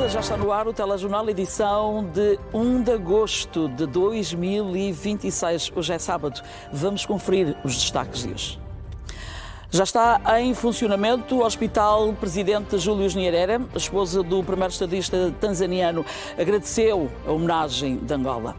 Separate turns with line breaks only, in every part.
já está no ar o telejornal, edição de 1 de agosto de 2026. Hoje é sábado. Vamos conferir os destaques de hoje. Já está em funcionamento o Hospital Presidente Júlio Nyerere. A esposa do primeiro estadista tanzaniano agradeceu a homenagem de Angola.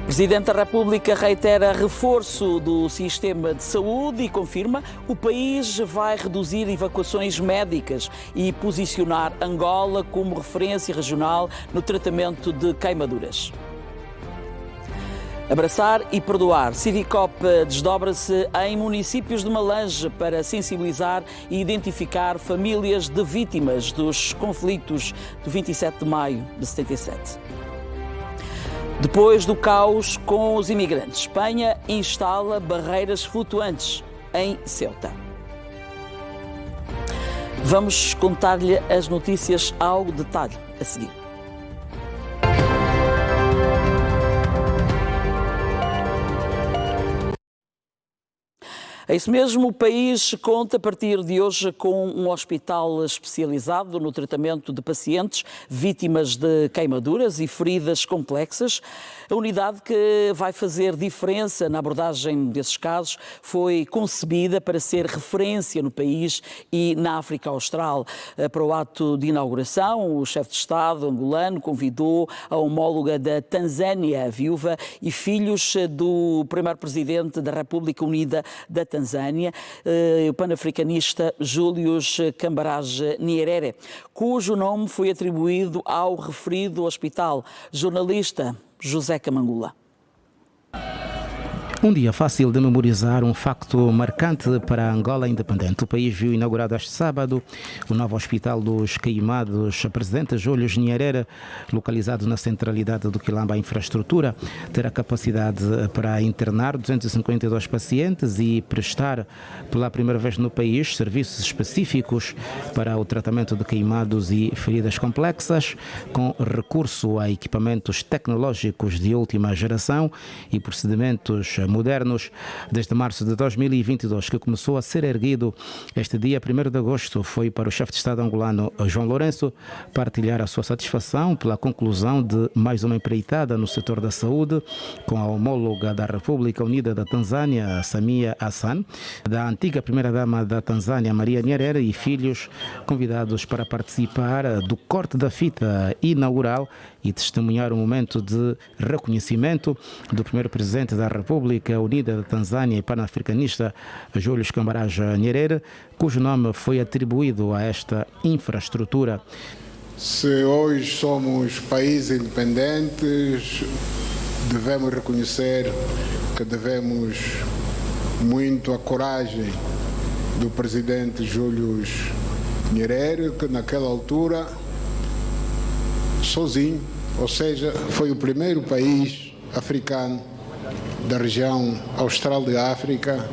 O Presidente da República reitera reforço do sistema de saúde e confirma que o país vai reduzir evacuações médicas e posicionar Angola como referência regional no tratamento de queimaduras. Abraçar e perdoar. Civicop desdobra-se em municípios de Malange para sensibilizar e identificar famílias de vítimas dos conflitos do 27 de maio de 77. Depois do caos com os imigrantes, Espanha instala barreiras flutuantes em Ceuta. Vamos contar-lhe as notícias ao detalhe a seguir. É isso mesmo, o país conta a partir de hoje com um hospital especializado no tratamento de pacientes vítimas de queimaduras e feridas complexas. A unidade que vai fazer diferença na abordagem desses casos foi concebida para ser referência no país e na África Austral. Para o ato de inauguração, o chefe de Estado angolano convidou a homóloga da Tanzânia, viúva e filhos do primeiro presidente da República Unida da Tanzânia, o panafricanista Julius Kambarage Nyerere, cujo nome foi atribuído ao referido hospital. Jornalista José Camangula.
Um dia fácil de memorizar, um facto marcante para a Angola independente. O país viu inaugurado este sábado o novo Hospital dos Queimados. Presidente Júlio Nyerere, localizado na centralidade do Quilamba, a infraestrutura terá capacidade para internar 252 pacientes e prestar pela primeira vez no país serviços específicos para o tratamento de queimados e feridas complexas, com recurso a equipamentos tecnológicos de última geração e procedimentos modernos. Desde março de 2022, que começou a ser erguido, este dia 1º de agosto, foi para o chefe de Estado angolano, João Lourenço, partilhar a sua satisfação pela conclusão de mais uma empreitada no setor da saúde, com a homóloga da República Unida da Tanzânia, Samia Hassan, da antiga primeira-dama da Tanzânia, Maria Nyerere, e filhos convidados para participar do corte da fita inaugural e testemunhar o momento de reconhecimento do primeiro presidente da República Unida da Tanzânia e panafricanista Julius Kambarage Nyerere, cujo nome foi atribuído a esta infraestrutura.
Se hoje somos países independentes, devemos reconhecer que devemos muito à coragem do presidente Julius Nyerere, que naquela altura, sozinho, ou seja, foi o primeiro país africano da região austral de África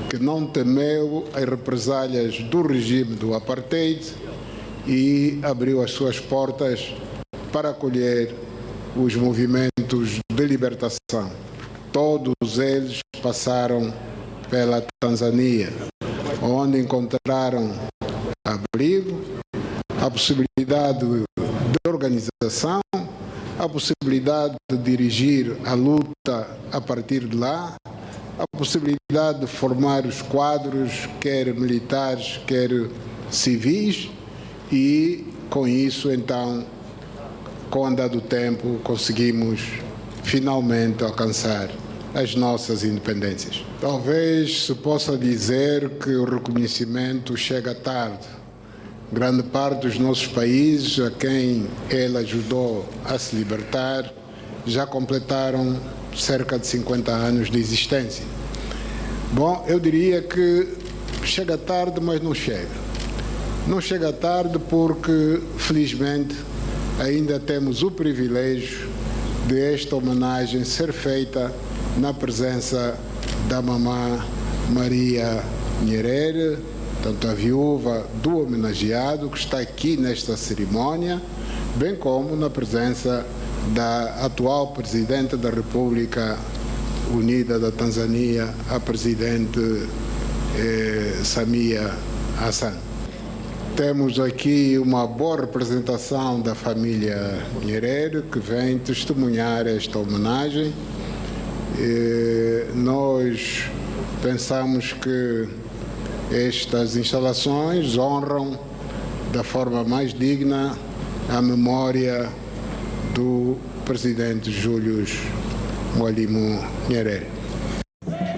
que não temeu as represálias do regime do apartheid e abriu as suas portas para acolher os movimentos de libertação. Todos eles passaram pela Tanzânia, onde encontraram abrigo, a possibilidade de organização, a possibilidade de dirigir a luta a partir de lá, a possibilidade de formar os quadros, quer militares, quer civis, e com isso, então, com o andar do tempo, conseguimos finalmente alcançar as nossas independências. Talvez se possa dizer que o reconhecimento chega tarde. Grande parte dos nossos países a quem ele ajudou a se libertar já completaram cerca de 50 anos de existência. Bom, eu diria que chega tarde, mas não chega. Não chega tarde porque, felizmente, ainda temos o privilégio de esta homenagem ser feita na presença da mamã Maria Nyerere, tanto a viúva do homenageado, que está aqui nesta cerimônia, bem como na presença da atual Presidente da República Unida da Tanzânia, a Presidente Samia Hassan. Temos aqui uma boa representação da família Nyerere que vem testemunhar esta homenagem. Nós pensamos que estas instalações honram da forma mais digna a memória do presidente Julius Mwalimu Nyerere.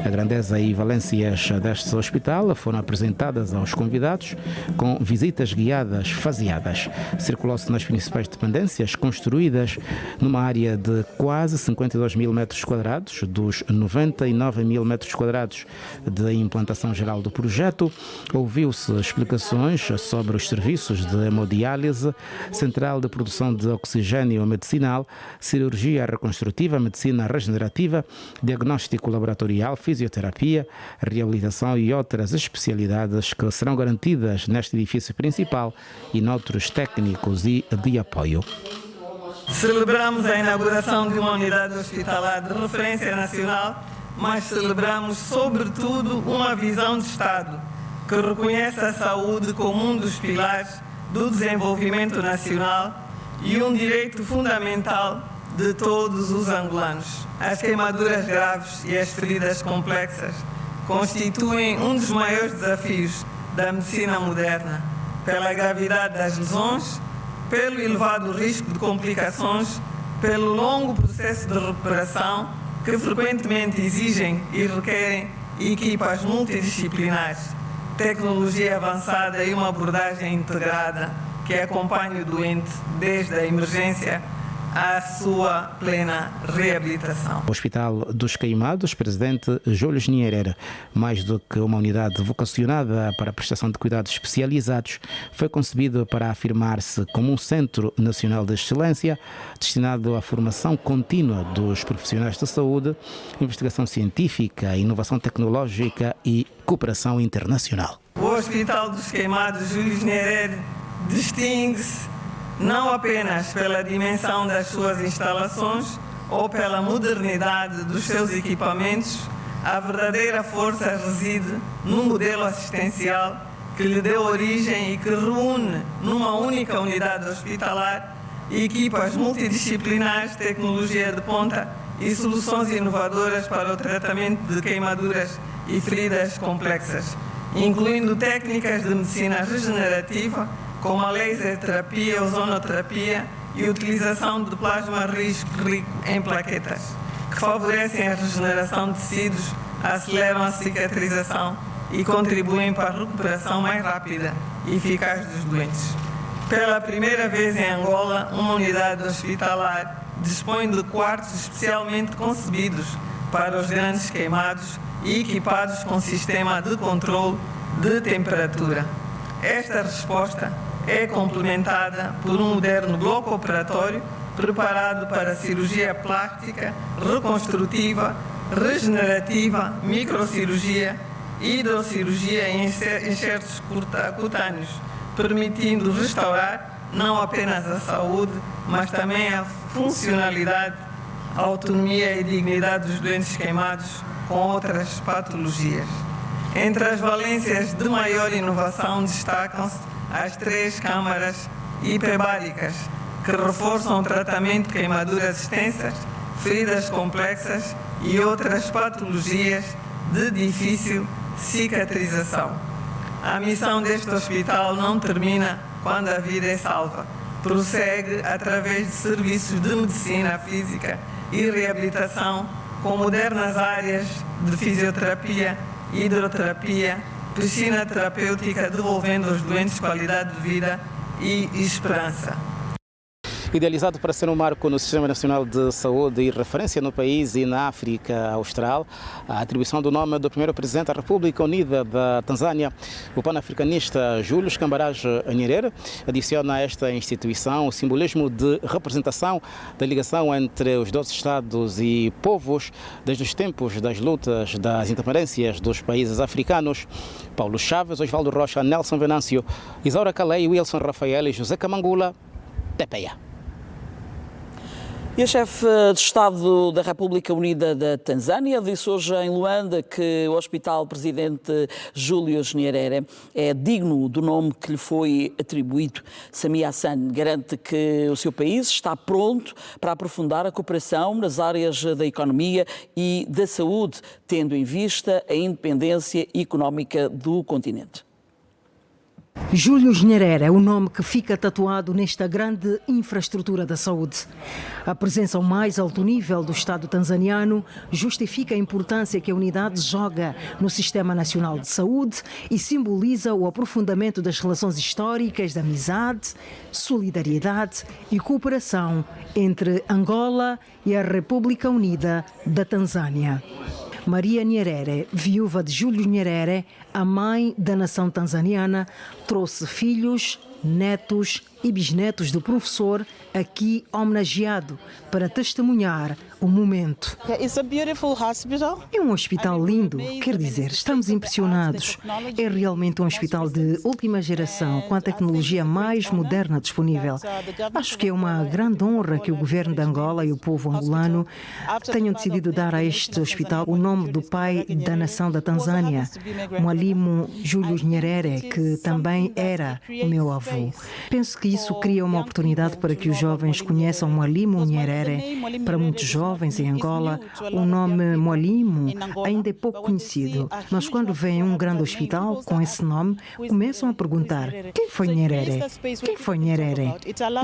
A grandeza e valências deste hospital foram apresentadas aos convidados com visitas guiadas faseadas. Circulou-se nas principais dependências construídas numa área de quase 52 mil metros quadrados, dos 99 mil metros quadrados de implantação geral do projeto. Ouviu-se explicações sobre os serviços de hemodiálise, central de produção de oxigênio medicinal, cirurgia reconstrutiva, medicina regenerativa, diagnóstico laboratorial, fisioterapia, reabilitação e outras especialidades que serão garantidas neste edifício principal e noutros técnicos e de apoio.
Celebramos a inauguração de uma unidade hospitalar de referência nacional, mas celebramos, sobretudo, uma visão de Estado que reconhece a saúde como um dos pilares do desenvolvimento nacional e um direito fundamental de todos os angolanos. As queimaduras graves e as feridas complexas constituem um dos maiores desafios da medicina moderna, pela gravidade das lesões, pelo elevado risco de complicações, pelo longo processo de recuperação que frequentemente exigem e requerem equipas multidisciplinares, tecnologia avançada e uma abordagem integrada que acompanhe o doente desde a emergência à sua plena reabilitação.
O Hospital dos Queimados, presidente Julius Nyerere, mais do que uma unidade vocacionada para a prestação de cuidados especializados, foi concebido para afirmar-se como um centro nacional de excelência, destinado à formação contínua dos profissionais de saúde, investigação científica, inovação tecnológica e cooperação internacional.
O Hospital dos Queimados Julius Nyerere distingue-se não apenas pela dimensão das suas instalações ou pela modernidade dos seus equipamentos, a verdadeira força reside no modelo assistencial que lhe deu origem e que reúne numa única unidade hospitalar equipas multidisciplinares, tecnologia de ponta e soluções inovadoras para o tratamento de queimaduras e feridas complexas, incluindo técnicas de medicina regenerativa, como a laser terapia, ozonoterapia e utilização de plasma rico em plaquetas, que favorecem a regeneração de tecidos, aceleram a cicatrização e contribuem para a recuperação mais rápida e eficaz dos doentes. Pela primeira vez em Angola, uma unidade hospitalar dispõe de quartos especialmente concebidos para os grandes queimados e equipados com sistema de controle de temperatura. Esta resposta é complementada por um moderno bloco operatório preparado para cirurgia plástica, reconstrutiva, regenerativa, microcirurgia, hidrocirurgia e enxertos cutâneos, permitindo restaurar não apenas a saúde, mas também a funcionalidade, a autonomia e dignidade dos doentes queimados com outras patologias. Entre as valências de maior inovação destacam-se as 3 câmaras hiperbáricas, que reforçam o tratamento de queimaduras extensas, feridas complexas e outras patologias de difícil cicatrização. A missão deste hospital não termina quando a vida é salva. Prossegue através de serviços de medicina física e reabilitação com modernas áreas de fisioterapia, hidroterapia, piscina terapêutica, devolvendo aos doentes qualidade de vida e esperança.
Idealizado para ser um marco no Sistema Nacional de Saúde e referência no país e na África Austral, a atribuição do nome do primeiro presidente da República Unida da Tanzânia, o pan-africanista Julius Kambarage Nyerere, adiciona a esta instituição o simbolismo de representação da ligação entre os 12 Estados e povos desde os tempos das lutas das independências dos países africanos. Paulo Chaves, Osvaldo Rocha, Nelson Venâncio, Isaura Calei, Wilson Rafael e José Camangula, TPA.
E a chefe de Estado da República Unida da Tanzânia disse hoje em Luanda que o Hospital Presidente Julius Nyerere é digno do nome que lhe foi atribuído. Samia Hassan garante que o seu país está pronto para aprofundar a cooperação nas áreas da economia e da saúde, tendo em vista a independência económica do continente.
Julius Nyerere é o nome que fica tatuado nesta grande infraestrutura da saúde. A presença ao mais alto nível do Estado tanzaniano justifica a importância que a unidade joga no Sistema Nacional de Saúde e simboliza o aprofundamento das relações históricas de amizade, solidariedade e cooperação entre Angola e a República Unida da Tanzânia. Maria Nyerere, viúva de Julius Nyerere, a mãe da nação tanzaniana, trouxe filhos, netos e bisnetos do professor aqui homenageado para testemunhar o momento. É um hospital lindo, quer dizer, estamos impressionados. É realmente um hospital de última geração, com a tecnologia mais moderna disponível. Acho que é uma grande honra que o governo de Angola e o povo angolano tenham decidido dar a este hospital o nome do pai da nação da Tanzânia, Mwalimu Julius Nyerere, que também era o meu avô. Penso que isso cria uma oportunidade para que os jovens conheçam Mwalimu Nyerere. Para muitos jovens em Angola, o nome Mwalimu ainda é pouco conhecido, mas quando vem um grande hospital com esse nome, começam a perguntar: quem foi Nyerere? Quem foi Nyerere?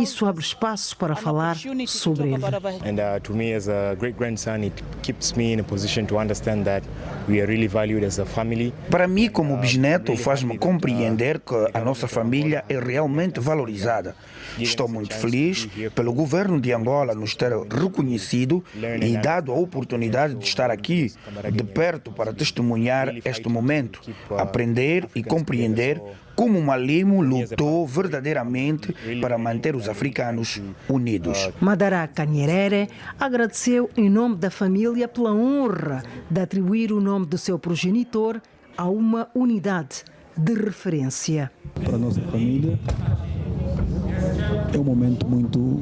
Isso abre espaço para falar sobre ele.
And to me, as a great grandson, it keeps me in a position to understand that we are really valued as a family.
Para mim, como bisneto, faz-me compreender que a nossa família é realmente valorizada. Estou muito feliz pelo governo de Angola nos ter reconhecido e dado a oportunidade de estar aqui de perto para testemunhar este momento, aprender e compreender como Mwalimu lutou verdadeiramente para manter os africanos unidos.
Madaraka Nyerere agradeceu em nome da família pela honra de atribuir o nome do seu progenitor a uma unidade de referência.
Para a nossa família é um momento muito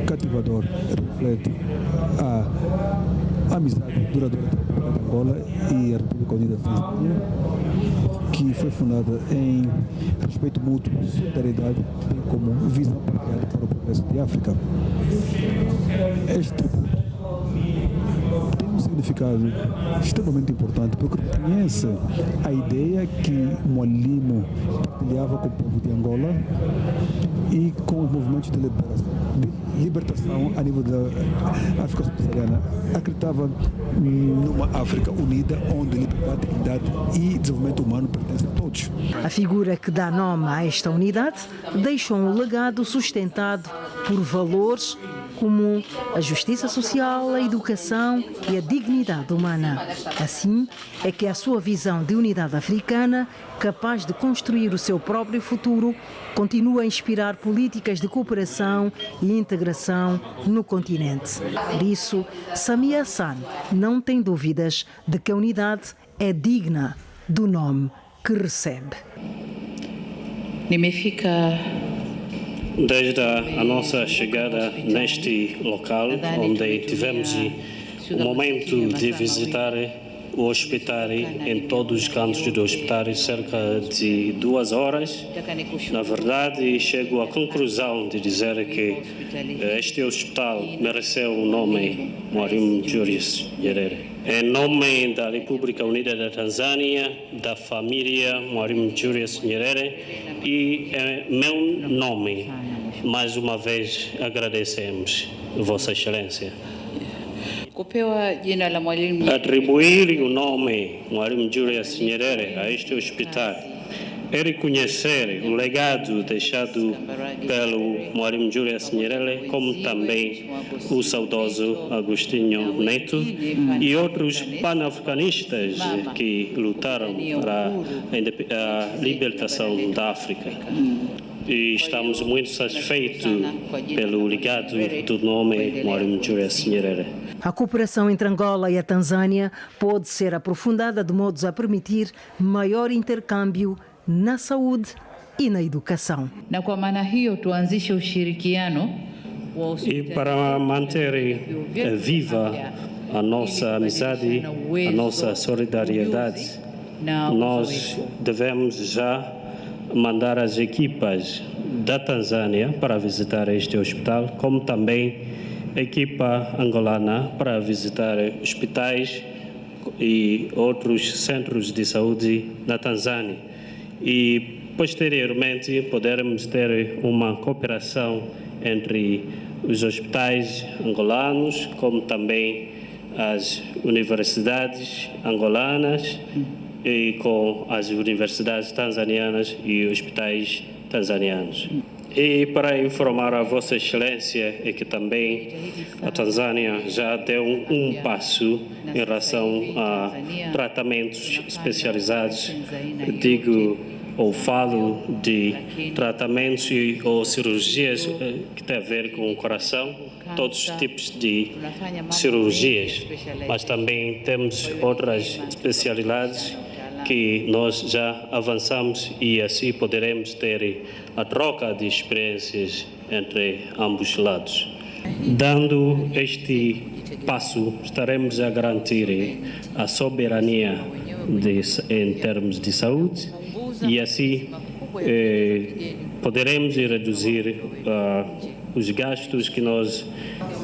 cativador, reflete a amizade duradoura entre a Angola e a República Unida da Tanzânia, que foi fundada em respeito mútuo, solidariedade, bem como visão partilhada para o progresso de África. Este tributo tem um significado extremamente importante, porque reconhece a ideia que Mwalimu partilhava com o povo de Angola e com os movimentos de libertação a nível da África subsaariana. Acreditava numa África unida, onde liberdade, dignidade e desenvolvimento humano pertencem a todos.
A figura que dá nome a esta unidade deixa um legado sustentado por valores como a justiça social, a educação e a dignidade humana. Assim é que a sua visão de unidade africana, capaz de construir o seu próprio futuro, continua a inspirar políticas de cooperação e integração no continente. Por isso, Samia Hassan não tem dúvidas de que a unidade é digna do nome que recebe.
Desde a nossa chegada neste local, onde tivemos o momento de visitar o hospital em todos os cantos do hospital, cerca de 2 horas, na verdade, chego à conclusão de dizer que este hospital mereceu o nome Mwalimu Julius Nyerere. Em nome da República Unida da Tanzânia, da família Mwalimu Julius Nyerere e meu nome, mais uma vez agradecemos Vossa Excelência. Atribuir o nome Mwalimu Julius Nyerere a este hospital é reconhecer o legado deixado pelo Mwalimu Julius Nyerere, como também o saudoso Agostinho Neto e outros panafricanistas que lutaram para a libertação da África. E estamos muito satisfeitos pelo legado do nome Mwalimu Julius Nyerere.
A cooperação entre Angola e a Tanzânia pode ser aprofundada de modos a permitir maior intercâmbio na saúde e na educação.
Na kwa maana hiyo tuanzishe ushirikiano
E para manter viva a nossa amizade, a nossa solidariedade, nós devemos já mandar as equipas da Tanzânia para visitar este hospital, como também a equipa angolana para visitar hospitais e outros centros de saúde na Tanzânia. E, posteriormente, podermos ter uma cooperação entre os hospitais angolanos, como também as universidades angolanas e com as universidades tanzanianas e hospitais tanzanianos. E para informar a Vossa Excelência é que também a Tanzânia já deu um passo em relação a tratamentos especializados, ou falo de tratamentos ou cirurgias que têm a ver com o coração, todos os tipos de cirurgias, mas também temos outras especialidades que nós já avançamos e assim poderemos ter a troca de experiências entre ambos lados. Dando este passo, estaremos a garantir a soberania em termos de saúde e assim poderemos reduzir os gastos que nós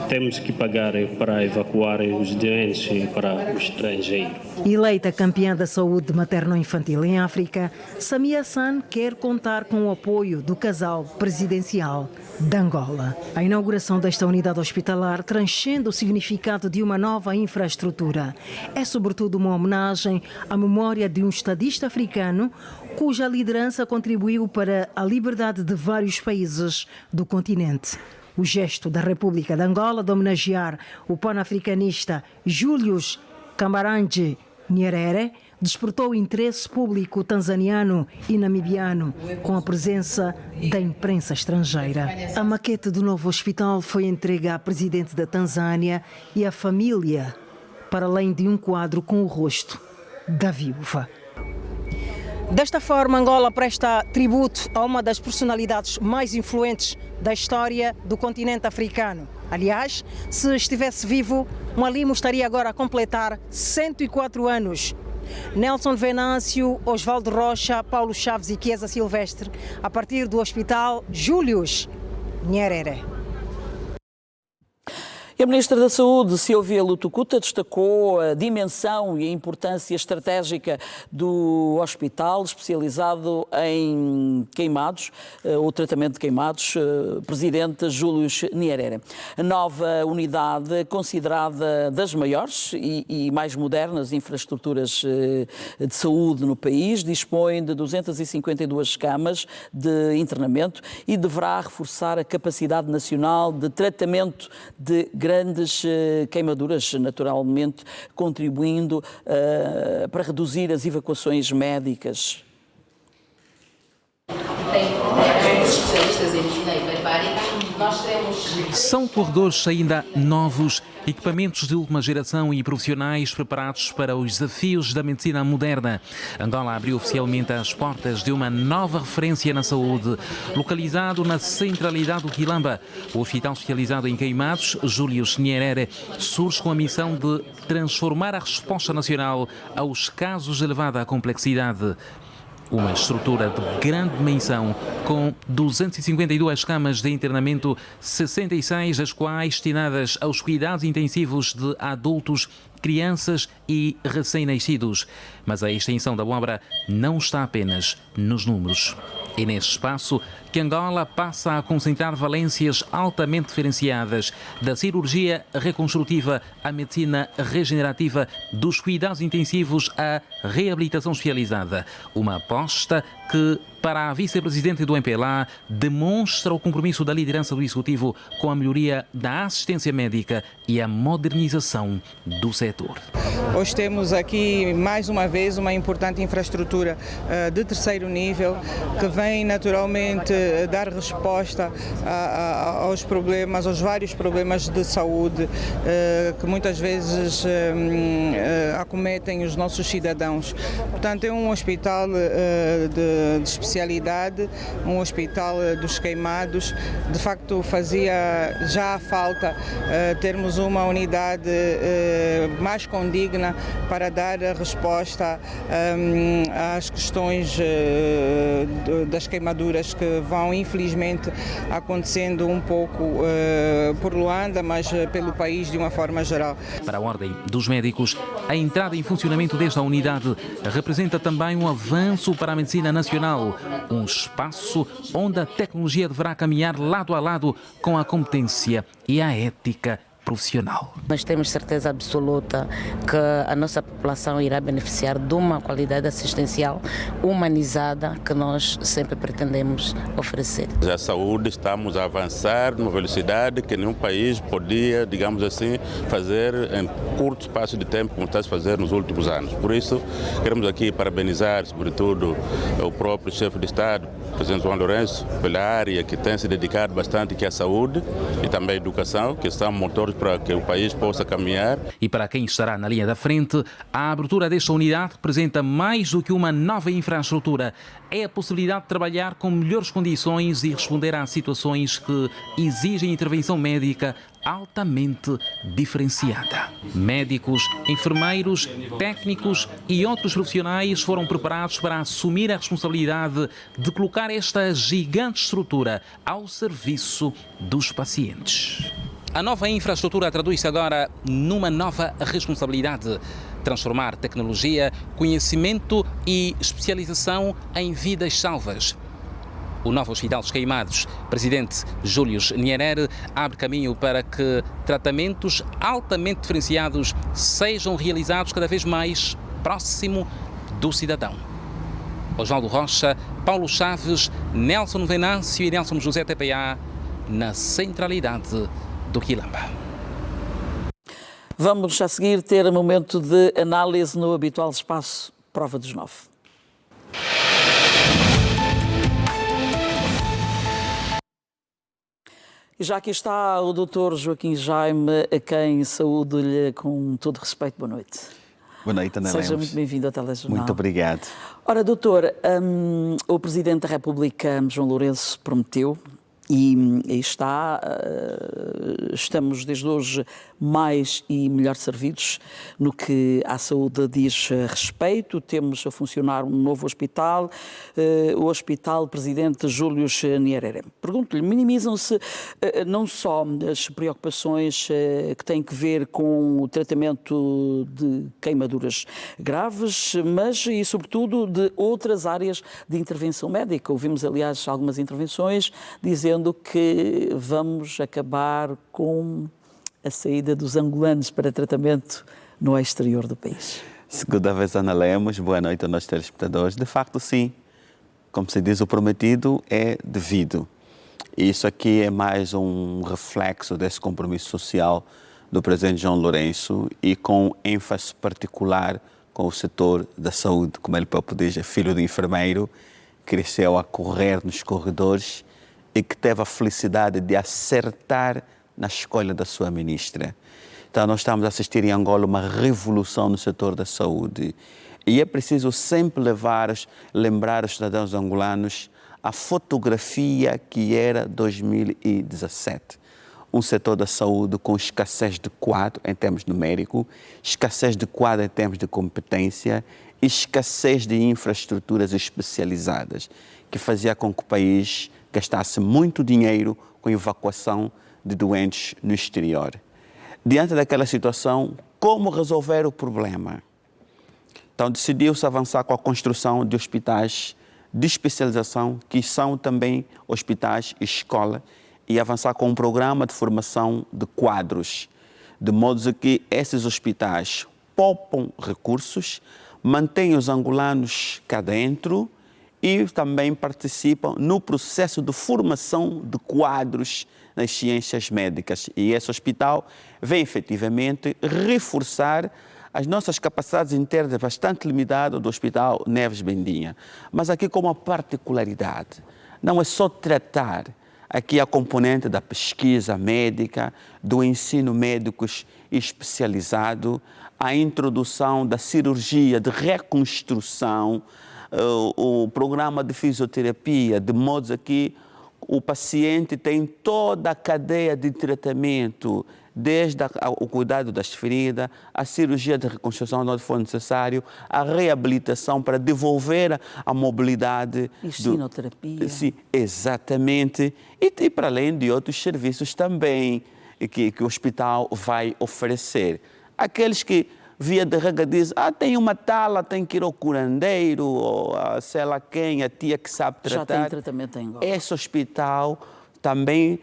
temos que pagar para evacuar os doentes para o estrangeiro.
Eleita campeã da saúde materno-infantil em África, Samia Hassan quer contar com o apoio do casal presidencial de Angola. A inauguração desta unidade hospitalar transcende o significado de uma nova infraestrutura. É sobretudo uma homenagem à memória de um estadista africano cuja liderança contribuiu para a liberdade de vários países do continente. O gesto da República de Angola de homenagear o pan-africanista Julius Kambarage Nyerere despertou o interesse público tanzaniano e namibiano com a presença da imprensa estrangeira. A maquete do novo hospital foi entregue à presidente da Tanzânia e à família, para além de um quadro com o rosto da viúva. Desta forma, Angola presta tributo a uma das personalidades mais influentes da história do continente africano. Aliás, se estivesse vivo, Mwalimu estaria agora a completar 104 anos. Nelson Venâncio, Osvaldo Rocha, Paulo Chaves e Chiesa Silvestre, a partir do Hospital Julius Nyerere.
E a Ministra da Saúde, Silvia Lutucuta, destacou a dimensão e a importância estratégica do hospital especializado em queimados, o tratamento de queimados, presidente Julius Nyerere. A nova unidade, considerada das maiores e mais modernas infraestruturas de saúde no país, dispõe de 252 camas de internamento e deverá reforçar a capacidade nacional de tratamento de grandes queimaduras, naturalmente contribuindo para reduzir as evacuações médicas.
Especialistas em medicina hiperbárica, nós teremos...
São corredores ainda novos, equipamentos de última geração e profissionais preparados para os desafios da medicina moderna. Angola abriu oficialmente as portas de uma nova referência na saúde. Localizado na centralidade do Quilamba, o Hospital Especializado em Queimados, Julius Nyerere, surge com a missão de transformar a resposta nacional aos casos de elevada complexidade. Uma estrutura de grande dimensão, com 252 camas de internamento, 66 das quais destinadas aos cuidados intensivos de adultos, crianças e recém-nascidos. Mas a extensão da obra não está apenas nos números. É neste espaço que Angola passa a concentrar valências altamente diferenciadas, da cirurgia reconstrutiva à medicina regenerativa, dos cuidados intensivos à reabilitação especializada. Uma aposta que, para a vice-presidente do MPLA, demonstra o compromisso da liderança do Executivo com a melhoria da assistência médica e a modernização do setor.
Hoje temos aqui, mais uma vez, uma importante infraestrutura de terceiro nível que vem naturalmente dar resposta aos problemas, aos vários problemas de saúde que muitas vezes acometem os nossos cidadãos. Portanto, é um hospital de especialidade, um hospital dos Queimados. De facto, fazia já falta termos uma unidade mais condigna para dar resposta às questões das queimaduras que vão, infelizmente, acontecendo um pouco por Luanda, mas pelo país de uma forma geral.
Para a Ordem dos Médicos, a entrada em funcionamento desta unidade representa também um avanço para a medicina nacional, um espaço onde a tecnologia deverá caminhar lado a lado com a competência e a ética profissional.
Nós temos certeza absoluta que a nossa população irá beneficiar de uma qualidade assistencial humanizada que nós sempre pretendemos oferecer.
A saúde estamos a avançar numa velocidade que nenhum país podia, digamos assim, fazer em curto espaço de tempo como está a fazer nos últimos anos. Por isso, queremos aqui parabenizar, sobretudo, o próprio chefe de Estado, o presidente João Lourenço, pela área que tem se dedicado bastante aqui à saúde e também à educação, que são motores para que o país possa caminhar.
E para quem estará na linha da frente, a abertura desta unidade representa mais do que uma nova infraestrutura. É a possibilidade de trabalhar com melhores condições e responder a situações que exigem intervenção médica altamente diferenciada. Médicos, enfermeiros, técnicos e outros profissionais foram preparados para assumir a responsabilidade de colocar esta gigante estrutura ao serviço dos pacientes. A nova infraestrutura traduz-se agora numa nova responsabilidade: transformar tecnologia, conhecimento e especialização em vidas salvas. O novo Hospital dos Queimados, presidente Júlio Nyerere, abre caminho para que tratamentos altamente diferenciados sejam realizados cada vez mais próximo do cidadão. Osvaldo Rocha, Paulo Chaves, Nelson Venâncio e Nelson José TPA, na centralidade do Quilamba.
Vamos a seguir ter um momento de análise no habitual espaço Prova dos 9. E já aqui está o Dr. Joaquim Jaime, a quem saúdo-lhe com todo respeito. Boa noite.
Boa noite, Ana
Seja
Lemos.
muito bem-vindo ao Telejornal.
Muito obrigado.
Ora, doutor, o Presidente da República, João Lourenço, prometeu, e aí está, estamos desde hoje mais e melhor servidos no que à saúde diz respeito. Temos a funcionar um novo hospital, o Hospital Presidente Júlio Nyerere. Pergunto-lhe, minimizam-se não só as preocupações que têm que ver com o tratamento de queimaduras graves, mas e sobretudo de outras áreas de intervenção médica. Ouvimos, aliás, algumas intervenções dizendo que vamos acabar com a saída dos angolanos para tratamento no exterior do país.
Segunda vez, Ana Lemos. Boa noite aos nossos telespectadores. De facto, sim. Como se diz, o prometido é devido. E isso aqui é mais um reflexo desse compromisso social do presidente João Lourenço e com ênfase particular com o setor da saúde. Como ele próprio diz, é filho de enfermeiro, cresceu a correr nos corredores e que teve a felicidade de acertar na escolha da sua ministra. Então, nós estamos a assistir em Angola uma revolução no setor da saúde. E é preciso sempre lembrar os cidadãos angolanos a fotografia que era 2017. Um setor da saúde com escassez de quadro em termos numéricos, escassez de quadro em termos de competência, escassez de infraestruturas especializadas, que fazia com que o país gastasse muito dinheiro com evacuação de doentes no exterior. Diante daquela situação, como resolver o problema? Então, decidiu-se avançar com a construção de hospitais de especialização, que são também hospitais escola, e avançar com um programa de formação de quadros, de modo que esses hospitais poupam recursos, mantêm os angolanos cá dentro e também participam no processo de formação de quadros nas ciências médicas. E esse hospital vem efetivamente reforçar as nossas capacidades internas bastante limitadas do Hospital Neves Bendinha. Mas aqui com uma particularidade, não é só tratar aqui a componente da pesquisa médica, do ensino médico especializado, a introdução da cirurgia de reconstrução, o programa de fisioterapia, de modo a que o paciente tem toda a cadeia de tratamento, desde o cuidado das feridas, a cirurgia de reconstrução onde for necessário, a reabilitação para devolver a mobilidade.
E sinoterapia.
Sim, exatamente. E para além de outros serviços também que o hospital vai oferecer. Aqueles que via de regra dizem, tem uma tala, tem que ir ao curandeiro, ou sei lá quem, a tia que sabe tratar.
Já tem tratamento em Angola.
Esse hospital também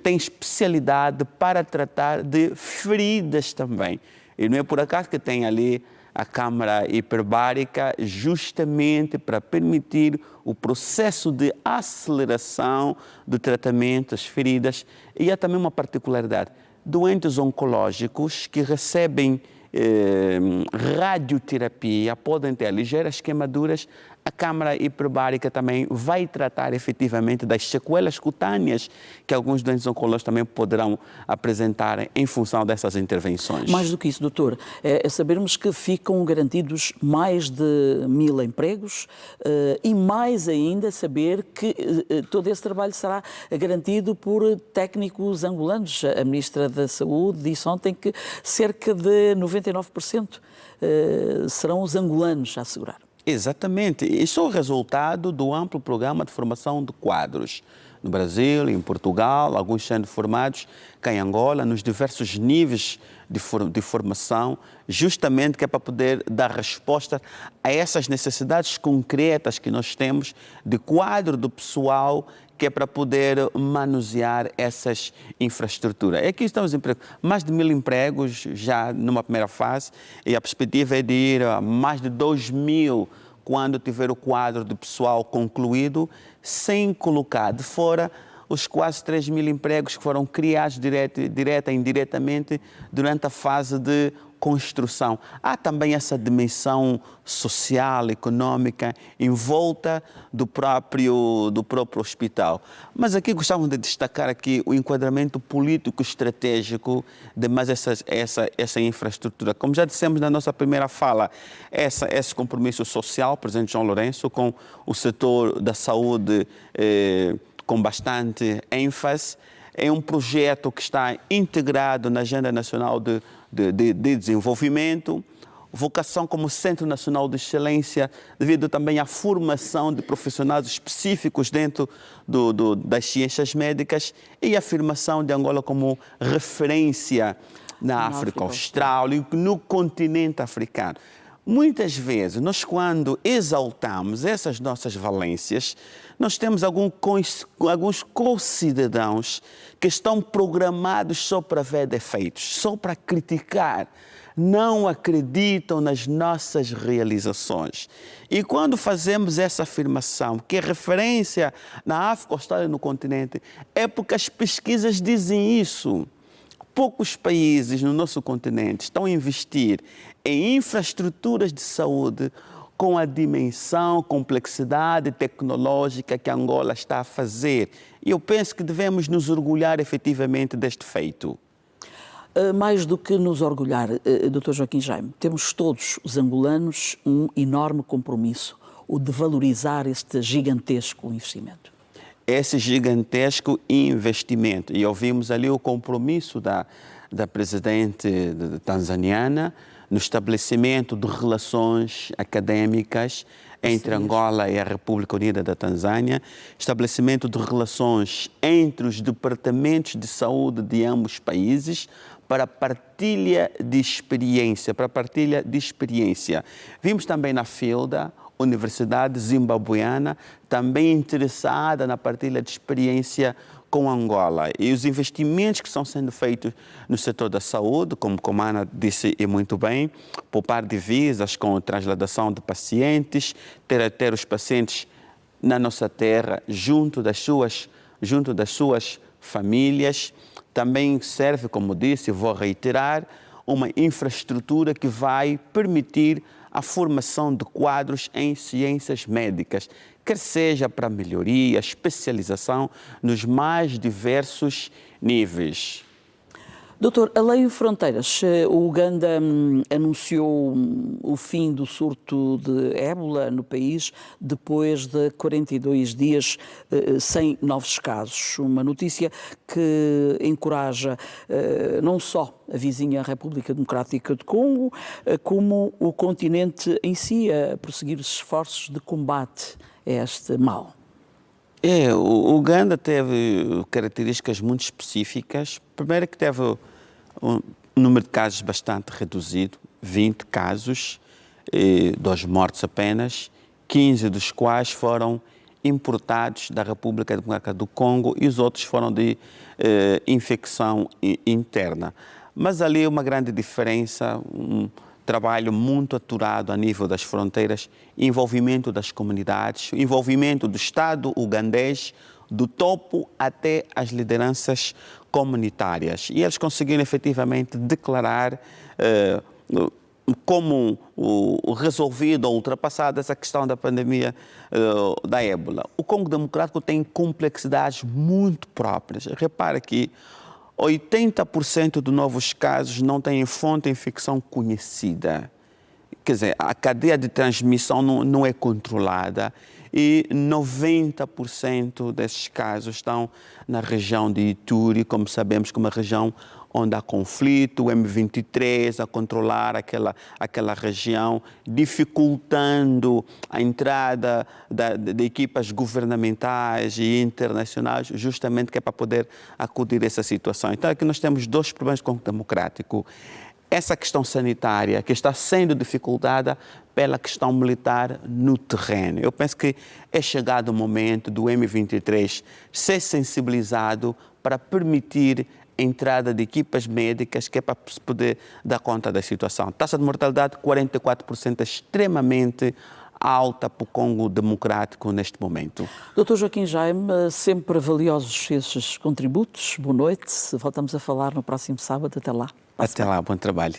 tem especialidade para tratar de feridas também. E não é por acaso que tem ali a câmara hiperbárica, justamente para permitir o processo de aceleração do tratamento das feridas. E há também uma particularidade. Doentes oncológicos que recebem radioterapia podem ter ligeiras queimaduras. A câmara hiperbárica também vai tratar efetivamente das sequelas cutâneas que alguns doentes oncológicos também poderão apresentar em função dessas intervenções.
Mais do que isso, doutor, é sabermos que ficam garantidos mais de 1000 empregos e mais ainda saber que todo esse trabalho será garantido por técnicos angolanos. A Ministra da Saúde disse ontem que cerca de 99% serão os angolanos a assegurar.
Exatamente. Isso é o resultado do amplo programa de formação de quadros. No Brasil, em Portugal, alguns sendo formados cá em Angola, nos diversos níveis de formação, justamente que é para poder dar resposta a essas necessidades concretas que nós temos de quadro do pessoal, que é para poder manusear essas infraestruturas. Aqui estamos em mais de 1000 empregos já numa primeira fase e a perspectiva é de ir a mais de 2000 quando tiver o quadro de pessoal concluído, sem colocar de fora os quase 3000 empregos que foram criados direta e indiretamente durante a fase de construção. Há também essa dimensão social, econômica, em volta do próprio hospital. Mas aqui gostávamos de destacar aqui o enquadramento político estratégico de mais essa infraestrutura. Como já dissemos na nossa primeira fala, esse compromisso social, presidente João Lourenço, com o setor da saúde com bastante ênfase, é um projeto que está integrado na Agenda Nacional de Desenvolvimento, vocação como Centro Nacional de Excelência, devido também à formação de profissionais específicos dentro das ciências médicas e a afirmação de Angola como referência na África Austral e no continente africano. Muitas vezes, nós quando exaltamos essas nossas valências, nós temos alguns concidadãos que estão programados só para ver defeitos, só para criticar, não acreditam nas nossas realizações. E quando fazemos essa afirmação, que é referência na África Austral e no continente, é porque as pesquisas dizem isso. Poucos países no nosso continente estão a investir em infraestruturas de saúde com a dimensão, complexidade tecnológica que Angola está a fazer. E eu penso que devemos nos orgulhar efetivamente deste feito.
Mais do que nos orgulhar, Dr. Joaquim Jaime, temos todos os angolanos um enorme compromisso, o de valorizar este gigantesco investimento.
Esse gigantesco investimento. E ouvimos ali o compromisso da presidente tanzaniana no estabelecimento de relações acadêmicas entre Angola e a República Unida da Tanzânia, estabelecimento de relações entre os departamentos de saúde de ambos os países para partilha de experiência, Vimos também na FILDA, Universidade Zimbabueana, também interessada na partilha de experiência com Angola. E os investimentos que estão sendo feitos no setor da saúde, como a Ana disse e muito bem, poupar divisas com transladação de pacientes, ter os pacientes na nossa terra, junto das suas famílias, também serve, como disse, vou reiterar, uma infraestrutura que vai permitir a formação de quadros em ciências médicas, quer seja para melhoria, especialização nos mais diversos níveis.
Doutor, além de fronteiras, o Uganda anunciou o fim do surto de ébola no país depois de 42 dias sem novos casos. Uma notícia que encoraja não só a vizinha República Democrática do Congo, como o continente em si a prosseguir os esforços de combate a este mal.
O Uganda teve características muito específicas. Primeiro que teve um número de casos bastante reduzido, 20 casos, 2 mortes apenas, 15 dos quais foram importados da República Democrática do Congo e os outros foram de infecção interna. Mas ali uma grande diferença, um trabalho muito aturado a nível das fronteiras, envolvimento das comunidades, envolvimento do Estado ugandês, do topo até as lideranças comunitárias. E eles conseguiram efetivamente declarar como resolvida ou ultrapassada essa questão da pandemia da ébola. O Congo Democrático tem complexidades muito próprias. Repara que 80% dos novos casos não têm fonte de infecção conhecida. Quer dizer, a cadeia de transmissão não é controlada e 90% desses casos estão na região de Ituri, como sabemos, que é uma região onde há conflito, o M23 a controlar aquela região, dificultando a entrada de equipas governamentais e internacionais, justamente que é para poder acudir a essa situação. Então aqui nós temos 2 problemas com o Congo Democrático. Essa questão sanitária que está sendo dificultada pela questão militar no terreno. Eu penso que é chegado o momento do M23 ser sensibilizado para permitir a entrada de equipas médicas que é para poder dar conta da situação. Taxa de mortalidade 44%, é extremamente alta para o Congo Democrático neste momento.
Doutor Joaquim Jaime, sempre valiosos esses contributos. Boa noite. Voltamos a falar no próximo sábado. Até lá.
Até lá, bom trabalho.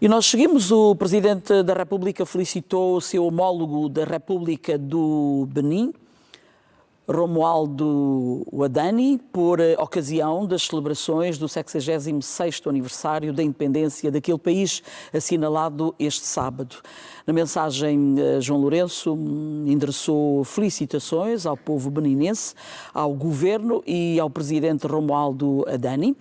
E nós seguimos. O Presidente da República felicitou o seu homólogo da República do Benin, Romualdo Wadani, por ocasião das celebrações do 66º aniversário da independência daquele país, assinalado este sábado. Na mensagem, João Lourenço endereçou felicitações ao povo beninense, ao governo e ao presidente Romualdo Wadani,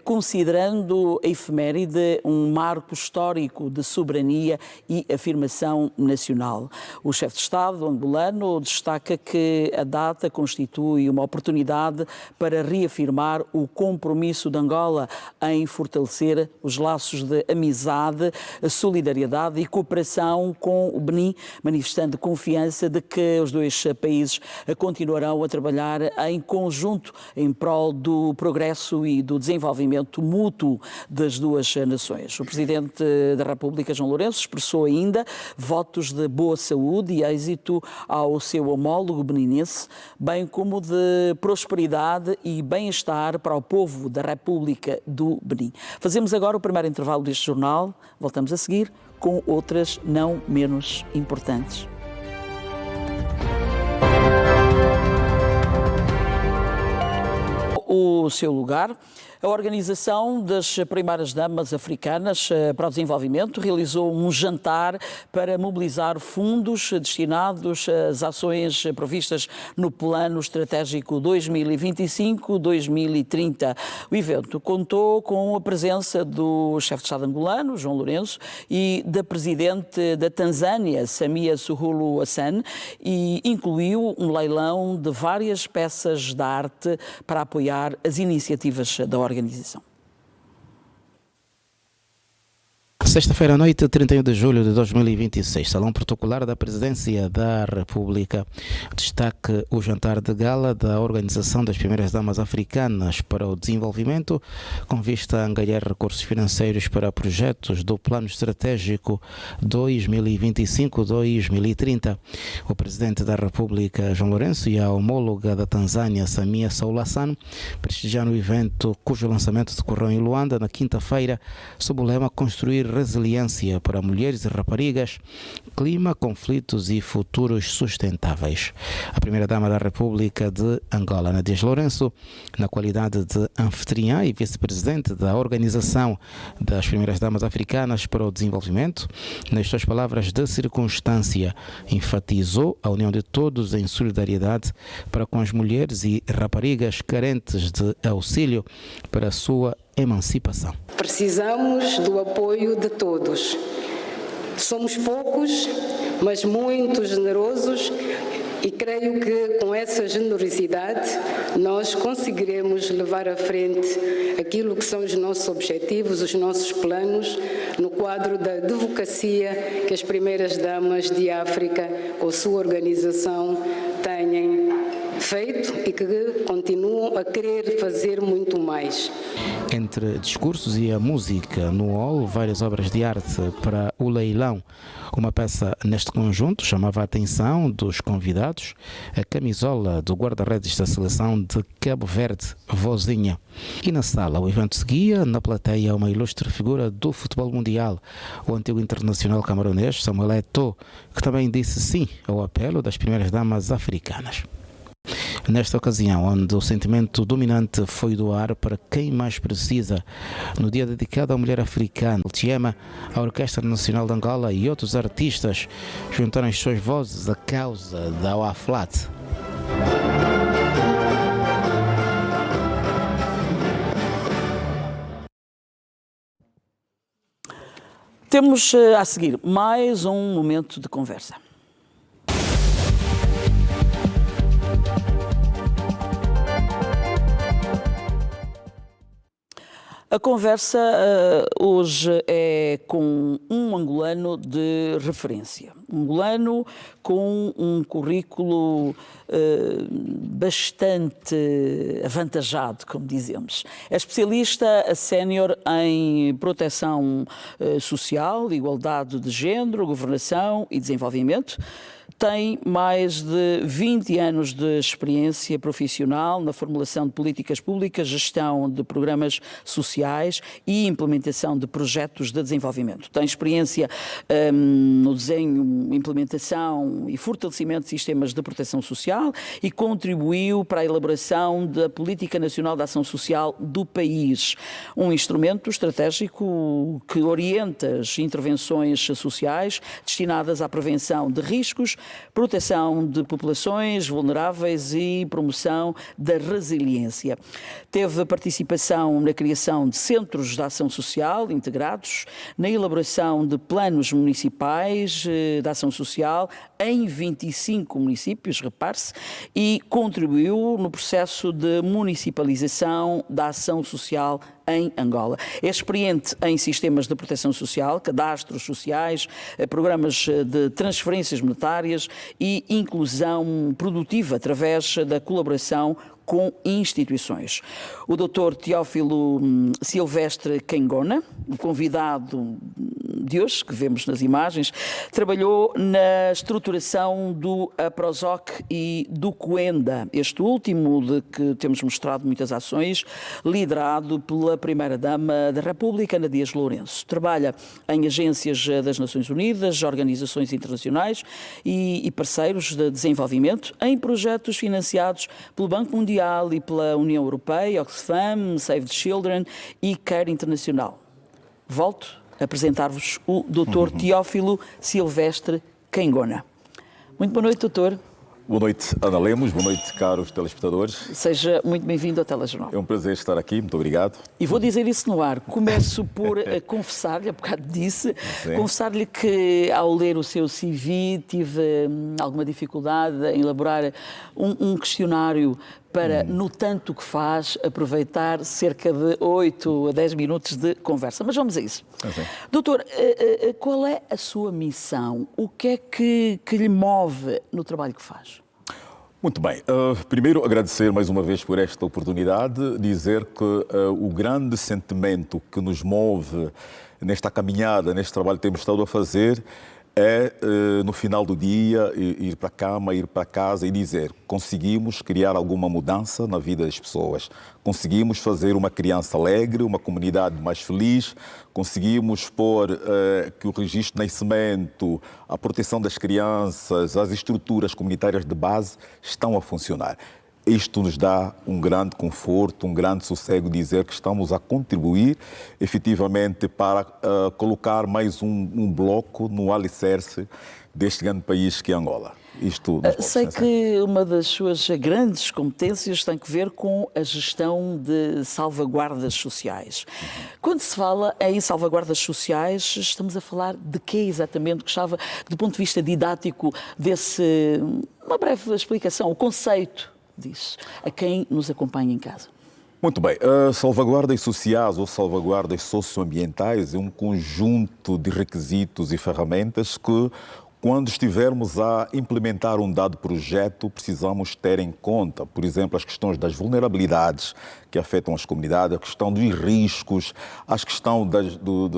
considerando a efeméride um marco histórico de soberania e afirmação nacional. O chefe de Estado angolano destaca que a data constitui uma oportunidade para reafirmar o compromisso de Angola em fortalecer os laços de amizade, solidariedade e cooperação com o Benin, manifestando confiança de que os 2 países continuarão a trabalhar em conjunto em prol do progresso e do desenvolvimento mútuo das 2 nações. O Presidente da República, João Lourenço, expressou ainda votos de boa saúde e êxito ao seu homólogo beninense, bem como de prosperidade e bem-estar para o povo da República do Benin. Fazemos agora o primeiro intervalo deste jornal. Voltamos a seguir com outras não menos importantes. O seu lugar. A Organização das Primeiras-Damas Africanas para o Desenvolvimento realizou um jantar para mobilizar fundos destinados às ações previstas no Plano Estratégico 2025-2030. O evento contou com a presença do chefe de Estado angolano, João Lourenço, e da Presidente da Tanzânia, Samia Suluhu Hassan, e incluiu um leilão de várias peças de arte para apoiar as iniciativas da organização.
Sexta-feira à noite, 31 de julho de 2026, Salão Protocolar da Presidência da República. Destaque o jantar de gala da Organização das Primeiras-Damas Africanas para o Desenvolvimento, com vista a angariar recursos financeiros para projetos do Plano Estratégico 2025-2030. O Presidente da República, João Lourenço, e a homóloga da Tanzânia, Samia Suluhu Hassan, prestigiaram o evento cujo lançamento decorreu em Luanda na quinta-feira, sob o lema Construir resiliência para mulheres e raparigas, clima, conflitos e futuros sustentáveis. A primeira-dama da República de Angola, Nadia Lourenço, na qualidade de anfitriã e vice-presidente da Organização das Primeiras-Damas Africanas para o Desenvolvimento, nas suas palavras de circunstância, enfatizou a união de todos em solidariedade para com as mulheres e raparigas carentes de auxílio para a sua emancipação.
Precisamos do apoio de todos. Somos poucos, mas muito generosos, e creio que com essa generosidade nós conseguiremos levar à frente aquilo que são os nossos objetivos, os nossos planos, no quadro da advocacia que as primeiras damas de África, com a sua organização, têm feito e que continuam a querer fazer muito mais.
Entre discursos e a música no hall, várias obras de arte para o leilão. Uma peça neste conjunto chamava a atenção dos convidados, a camisola do guarda-redes da seleção de Cabo Verde, Vozinha. E na sala o evento seguia, na plateia uma ilustre figura do futebol mundial, o antigo internacional camaronês Samuel Eto'o, que também disse sim ao apelo das primeiras damas africanas. Nesta ocasião, onde o sentimento dominante foi doar para quem mais precisa, no dia dedicado à mulher africana, Tiema, a Orquestra Nacional de Angola e outros artistas juntaram as suas vozes à causa da OAFLAT.
Temos a seguir mais um momento de conversa. A conversa hoje é com um angolano de referência. Um angolano com um currículo bastante avantajado, como dizemos. É especialista sénior em proteção social, igualdade de género, governação e desenvolvimento. Tem mais de 20 anos de experiência profissional na formulação de políticas públicas, gestão de programas sociais e implementação de projetos de desenvolvimento. Tem experiência no desenho, implementação e fortalecimento de sistemas de proteção social e contribuiu para a elaboração da Política Nacional de Ação Social do país, um instrumento estratégico que orienta as intervenções sociais destinadas à prevenção de riscos, proteção de populações vulneráveis e promoção da resiliência. Teve participação na criação de centros de ação social integrados, na elaboração de planos municipais de ação social em 25 municípios, repare-se, e contribuiu no processo de municipalização da ação social em Angola. É experiente em sistemas de proteção social, cadastros sociais, programas de transferências monetárias e inclusão produtiva através da colaboração com instituições. O Dr. Teófilo Silvestre Kengona, o convidado de hoje, que vemos nas imagens, trabalhou na estruturação do APROSOC e do COENDA, este último de que temos mostrado muitas ações, liderado pela Primeira-Dama da República, Nadia Lourenço. Trabalha em agências das Nações Unidas, organizações internacionais e parceiros de desenvolvimento, em projetos financiados pelo Banco Mundial e pela União Europeia, Oxfam, Save the Children e Care Internacional. Volto a apresentar-vos o Dr. Teófilo Silvestre Kengona. Muito boa noite, doutor.
Boa noite, Ana Lemos. Boa noite, caros telespectadores.
Seja muito bem-vindo ao Telejornal.
É um prazer estar aqui. Muito obrigado.
E vou dizer isso no ar. Começo por confessar-lhe, há bocado disse, confessar-lhe que ao ler o seu CV tive alguma dificuldade em elaborar um questionário para, no tanto que faz, aproveitar cerca de 8 a 10 minutos de conversa. Mas vamos a isso. Doutor, qual é a sua missão? O que é que lhe move no trabalho que faz?
Muito bem. Primeiro, agradecer mais uma vez por esta oportunidade, dizer que o grande sentimento que nos move nesta caminhada, neste trabalho que temos estado a fazer, é, no final do dia, ir para a cama, ir para casa e dizer: conseguimos criar alguma mudança na vida das pessoas, conseguimos fazer uma criança alegre, uma comunidade mais feliz, conseguimos pôr que o registro de nascimento, a proteção das crianças, as estruturas comunitárias de base estão a funcionar. Isto nos dá um grande conforto, um grande sossego, dizer que estamos a contribuir efetivamente para colocar mais um bloco no alicerce deste grande país que é Angola.
Sei que uma das suas grandes competências tem que ver com a gestão de salvaguardas sociais. Quando se fala em salvaguardas sociais, estamos a falar de quê exatamente? Gostava, do ponto de vista didático, uma breve explicação, o conceito disso, a quem nos acompanha em casa.
Muito bem. Salvaguardas sociais ou salvaguardas socioambientais é um conjunto de requisitos e ferramentas que, quando estivermos a implementar um dado projeto, precisamos ter em conta, por exemplo, as questões das vulnerabilidades que afetam as comunidades, a questão dos riscos, a questão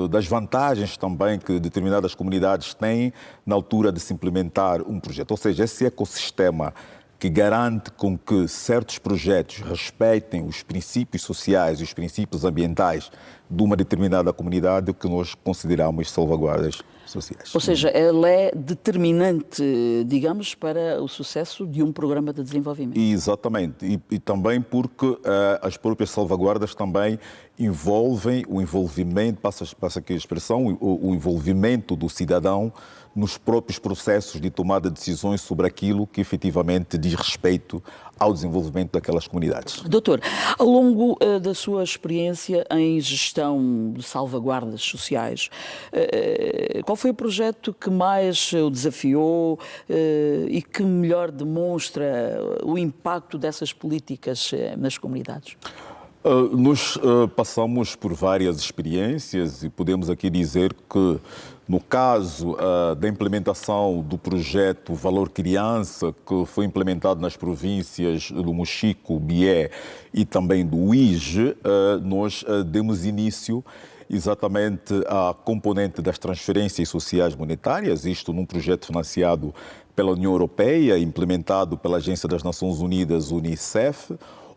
das vantagens também que determinadas comunidades têm na altura de se implementar um projeto. Ou seja, esse ecossistema que garante com que certos projetos respeitem os princípios sociais e os princípios ambientais de uma determinada comunidade, o que nós consideramos salvaguardas sociais.
Ou seja, ela é determinante, digamos, para o sucesso de um programa de desenvolvimento.
Exatamente. E também porque as próprias salvaguardas também envolvem o envolvimento, passa aqui a expressão, o envolvimento do cidadão nos próprios processos de tomada de decisões sobre aquilo que efetivamente diz respeito ao desenvolvimento daquelas comunidades.
Doutor, ao longo da sua experiência em gestão de salvaguardas sociais, qual foi o projeto que mais o desafiou e que melhor demonstra o impacto dessas políticas nas comunidades?
Nós passamos por várias experiências e podemos aqui dizer que, no caso da implementação do projeto Valor Criança, que foi implementado nas províncias do Mochico, Bié e também do Uíge, nós demos início exatamente à componente das transferências sociais monetárias, isto num projeto financiado pela União Europeia, implementado pela Agência das Nações Unidas, UNICEF,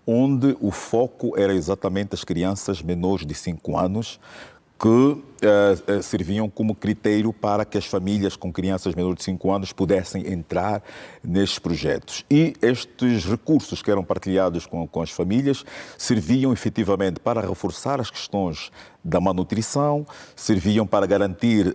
onde o foco era exatamente as crianças menores de 5 anos, que serviam como critério para que as famílias com crianças menores de 5 anos pudessem entrar nestes projetos. E estes recursos que eram partilhados com as famílias serviam efetivamente para reforçar as questões da malnutrição, serviam para garantir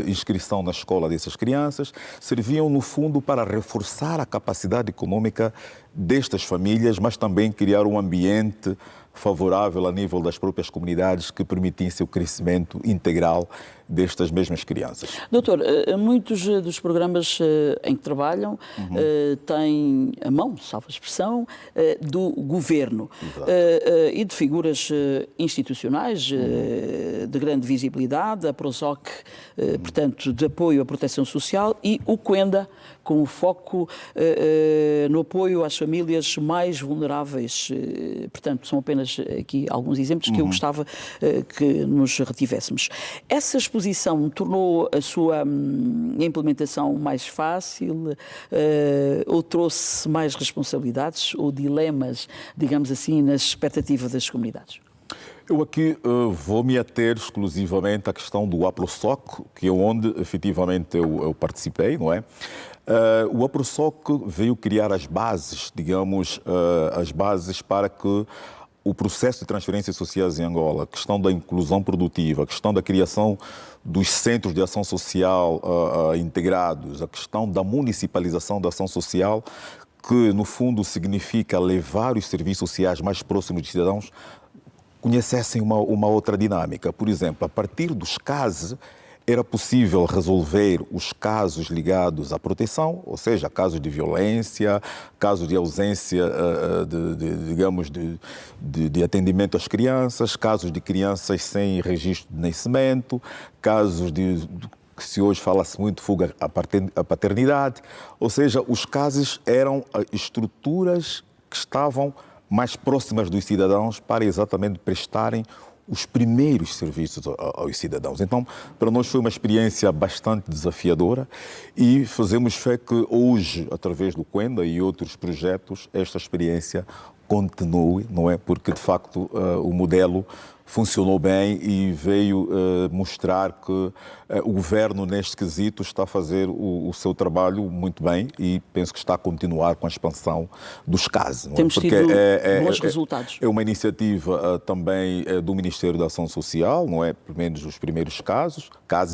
inscrição na escola dessas crianças, serviam, no fundo, para reforçar a capacidade econômica destas famílias, mas também criar um ambiente favorável a nível das próprias comunidades que permitissem o crescimento integral destas mesmas crianças.
Doutor, muitos dos programas em que trabalham têm a mão, salvo a expressão, do governo e de figuras institucionais de grande visibilidade, a PROSOC, portanto, de apoio à proteção social, e o Cuenda, com o foco no apoio às famílias mais vulneráveis. Portanto, são apenas aqui alguns exemplos que eu gostava que nos retivéssemos. Essa exposição tornou a sua implementação mais fácil ou trouxe mais responsabilidades ou dilemas, digamos assim, nas expectativas das comunidades?
Eu aqui vou me ater exclusivamente à questão do APROSOC, que é onde efetivamente eu participei, não é? O APROSOC veio criar as bases, digamos, as bases para que o processo de transferências sociais em Angola, a questão da inclusão produtiva, a questão da criação dos centros de ação social integrados, a questão da municipalização da ação social, que no fundo significa levar os serviços sociais mais próximos dos cidadãos, conhecessem uma outra dinâmica. Por exemplo, a partir dos casos, era possível resolver os casos ligados à proteção, ou seja, casos de violência, casos de ausência, de atendimento às crianças, casos de crianças sem registro de nascimento, casos que se hoje fala-se muito, fuga à paternidade. Ou seja, os casos eram estruturas que estavam mais próximas dos cidadãos para exatamente prestarem os primeiros serviços aos cidadãos. Então, para nós foi uma experiência bastante desafiadora e fazemos fé que hoje, através do Quenda e outros projetos, esta experiência continue, não é? Porque, de facto, o modelo funcionou bem e veio mostrar que o governo, neste quesito, está a fazer o seu trabalho muito bem e penso que está a continuar com a expansão dos casos.
Temos tido bons resultados.
É uma iniciativa também do Ministério da Ação Social, não é? Pelo menos os primeiros casos,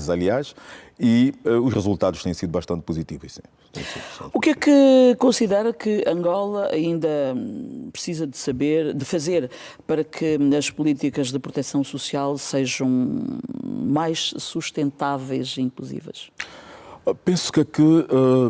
aliás, e os resultados têm sido bastante positivos, sim.
O que é que considera que Angola ainda precisa de fazer para que as políticas de proteção social sejam mais sustentáveis e inclusivas?
Penso que aqui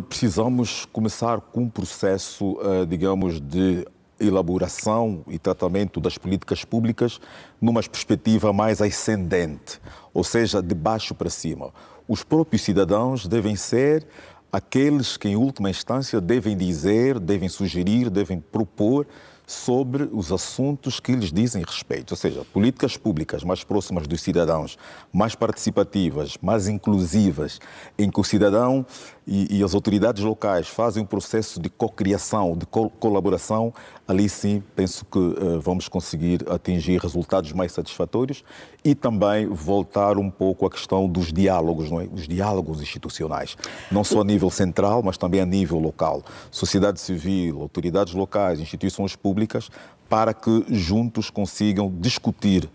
precisamos começar com um processo, digamos, de elaboração e tratamento das políticas públicas numa perspectiva mais ascendente, ou seja, de baixo para cima. Os próprios cidadãos devem ser aqueles que, em última instância, devem dizer, devem sugerir, devem propor sobre os assuntos que lhes dizem respeito. Ou seja, políticas públicas mais próximas dos cidadãos, mais participativas, mais inclusivas, em que o cidadão e as autoridades locais fazem um processo de cocriação, de colaboração, ali sim penso que vamos conseguir atingir resultados mais satisfatórios e também voltar um pouco à questão dos diálogos, não é? Os diálogos institucionais, não só a nível central, mas também a nível local. Sociedade civil, autoridades locais, instituições públicas, para que juntos consigam discutir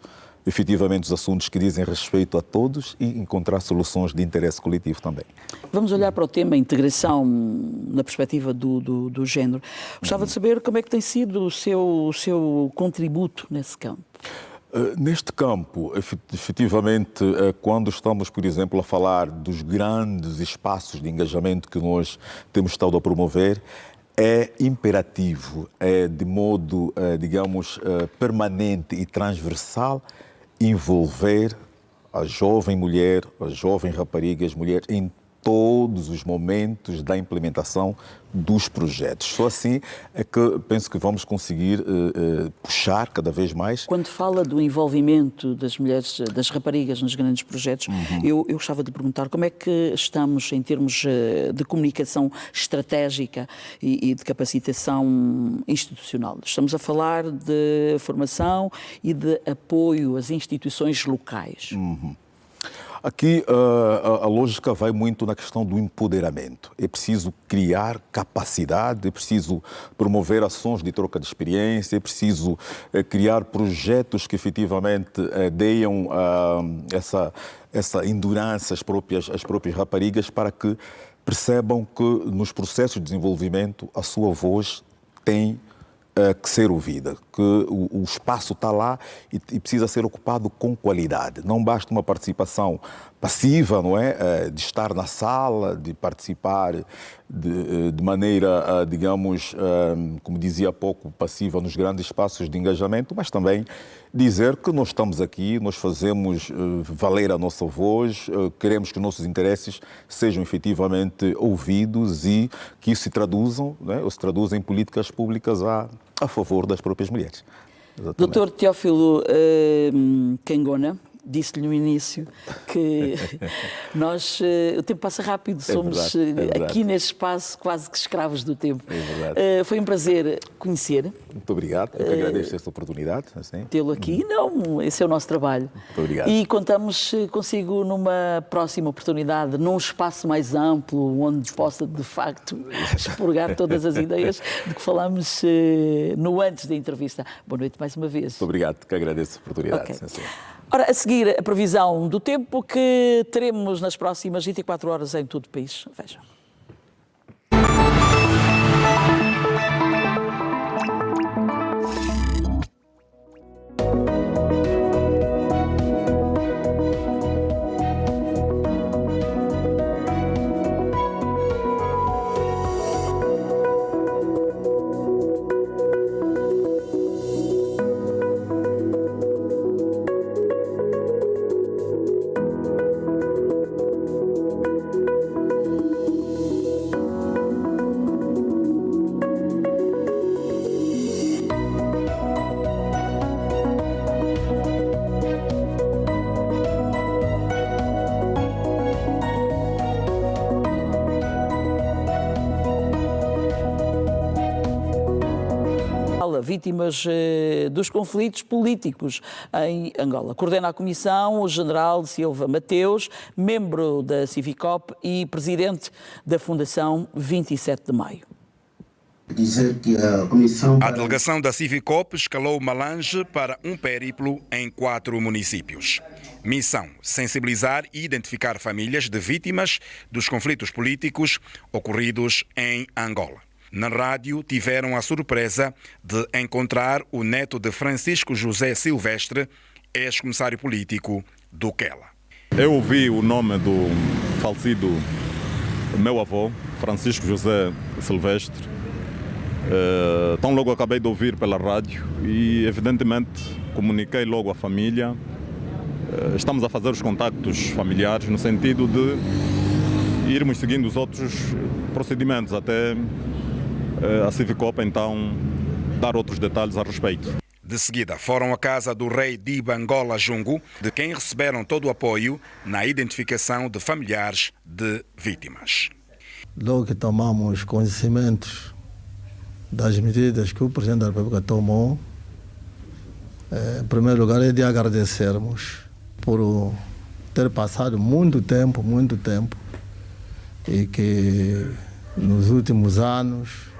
efetivamente os assuntos que dizem respeito a todos e encontrar soluções de interesse coletivo também.
Vamos olhar para o tema integração na perspectiva do género. Gostava de saber como é que tem sido o seu contributo nesse campo.
Neste campo, efetivamente, quando estamos, por exemplo, a falar dos grandes espaços de engajamento que nós temos estado a promover, é imperativo, de modo, digamos, permanente e transversal, envolver a jovem mulher, a jovem rapariga, as mulheres em todos os momentos da implementação dos projetos. Só assim é que penso que vamos conseguir puxar cada vez mais.
Quando fala do envolvimento das mulheres, das raparigas nos grandes projetos, eu gostava de perguntar como é que estamos em termos de comunicação estratégica e de capacitação institucional. Estamos a falar de formação e de apoio às instituições locais.
Aqui a lógica vai muito na questão do empoderamento. É preciso criar capacidade, é preciso promover ações de troca de experiência, é preciso criar projetos que efetivamente deem essa endurance às próprias raparigas para que percebam que nos processos de desenvolvimento a sua voz tem que ser ouvida, que o espaço está lá e precisa ser ocupado com qualidade. Não basta uma participação passiva, não é? De estar na sala, de participar de maneira, digamos, como dizia há pouco, passiva nos grandes espaços de engajamento, mas também dizer que nós estamos aqui, nós fazemos valer a nossa voz, queremos que os nossos interesses sejam efetivamente ouvidos e que isso se traduzam, não é? Ou se traduzam em políticas públicas a favor das próprias mulheres. Exatamente.
Dr. Teófilo Kangona, disse-lhe no início que o tempo passa rápido, somos aqui neste espaço quase que escravos do tempo. Foi um prazer conhecer.
Muito obrigado, eu que agradeço esta oportunidade. Assim.
Tê-lo aqui, esse é o nosso trabalho.
Muito obrigado.
E contamos consigo numa próxima oportunidade, num espaço mais amplo, onde possa de facto expurgar todas as ideias de que falámos no antes da entrevista. Boa noite mais uma vez.
Muito obrigado, que agradeço a oportunidade.
Okay. Ora, a seguir, a previsão do tempo que teremos nas próximas 24 horas em todo o país. Vejam. Angola, vítimas dos conflitos políticos em Angola. Coordena a comissão o general Silva Mateus, membro da Civicop e presidente da Fundação 27 de Maio.
Dizer que a delegação da Civicop escalou Malange para um périplo em 4 municípios. Missão: sensibilizar e identificar famílias de vítimas dos conflitos políticos ocorridos em Angola. Na rádio tiveram a surpresa de encontrar o neto de Francisco José Silvestre, ex-comissário político do Quela.
Eu ouvi o nome do falecido meu avô, Francisco José Silvestre. Tão logo acabei de ouvir pela rádio e, evidentemente, comuniquei logo à família. Estamos a fazer os contactos familiares no sentido de irmos seguindo os outros procedimentos até a Civicop então dar outros detalhes a respeito.
De seguida, foram à casa do rei Diba Angola Jungo, de quem receberam todo o apoio na identificação de familiares de vítimas.
Logo que tomamos conhecimento das medidas que o Presidente da República tomou, em primeiro lugar é de agradecermos por ter passado muito tempo, e que nos últimos anos